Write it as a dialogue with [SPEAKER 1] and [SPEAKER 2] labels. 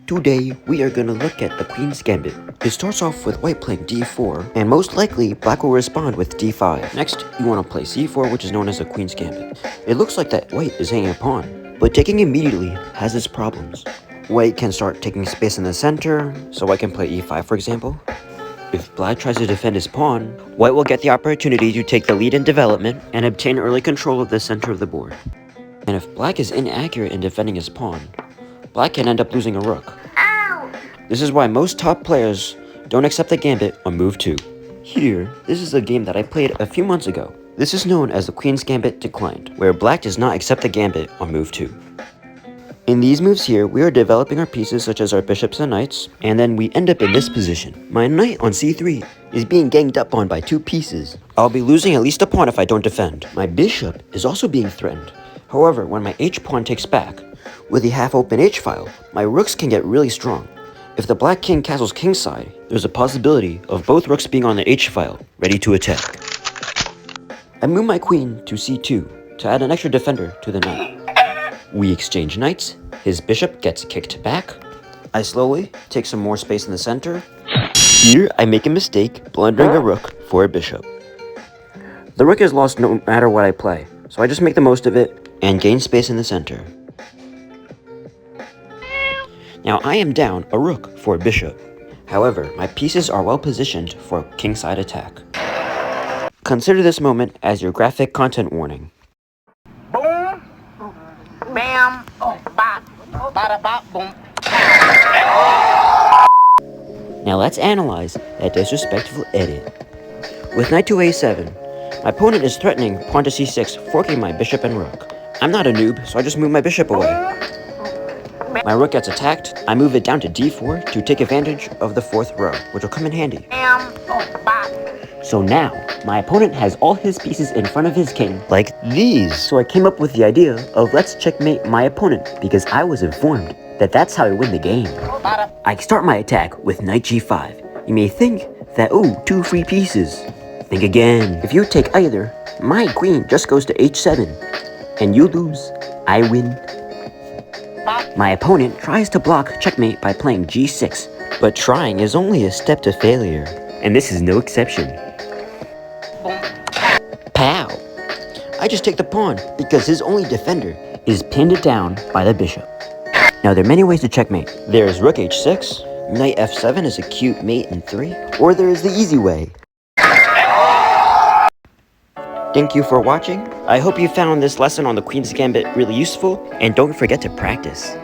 [SPEAKER 1] Today, we are going to look at the Queen's Gambit. It starts off with white playing d4, and most likely, black will respond with d5. Next, you want to play c4, which is known as the Queen's Gambit. It looks like that white is hanging a pawn, but taking immediately has its problems. White can start taking space in the center, so white can play e5 for example. If black tries to defend his pawn, white will get the opportunity to take the lead in development and obtain early control of the center of the board. And if black is inaccurate in defending his pawn, black can end up losing a rook. Ow! This is why most top players don't accept the gambit on move 2. Here, this is a game that I played a few months ago. This is known as the Queen's Gambit declined, where black does not accept the gambit on move 2. In these moves here, we are developing our pieces such as our bishops and knights, and then we end up in this position. My knight on c3 is being ganged up on by 2 pieces. I'll be losing at least a pawn if I don't defend. My bishop is also being threatened. However, when my h-pawn takes back, with the half-open h-file, my rooks can get really strong. If the black king castles kingside, there's a possibility of both rooks being on the h-file, ready to attack. I move my queen to c2 to add an extra defender to the knight. We exchange knights, his bishop gets kicked back. I slowly take some more space in the center. Here, I make a mistake, blundering a rook for a bishop. The rook is lost no matter what I play, so I just make the most of it and gain space in the center. Now I am down a rook for a bishop. However, my pieces are well positioned for a kingside attack. Consider this moment as your graphic content warning.
[SPEAKER 2] Boom, bam, bop, bada bop, boom.
[SPEAKER 1] Now let's analyze that disrespectful edit. With knight to a7, my opponent is threatening pawn to c6, forking my bishop and rook. I'm not a noob, so I just move my bishop away. My rook gets attacked, I move it down to d4 to take advantage of the 4th row, which will come in handy. So now, my opponent has all his pieces in front of his king, like these. So I came up with the idea of let's checkmate my opponent, because I was informed that that's how I win the game. I start my attack with knight g5. You may think that, ooh, 2 free pieces. Think again. If you take either, my queen just goes to h7, and you lose, I win. My opponent tries to block checkmate by playing g6, but trying is only a step to failure, and this is no exception. Pow! I just take the pawn because his only defender is pinned down by the bishop. Now there are many ways to checkmate. There's rook h6, knight f7 is a cute mate in 3, or there is the easy way. Thank you for watching. I hope you found this lesson on the Queen's Gambit really useful, and don't forget to practice.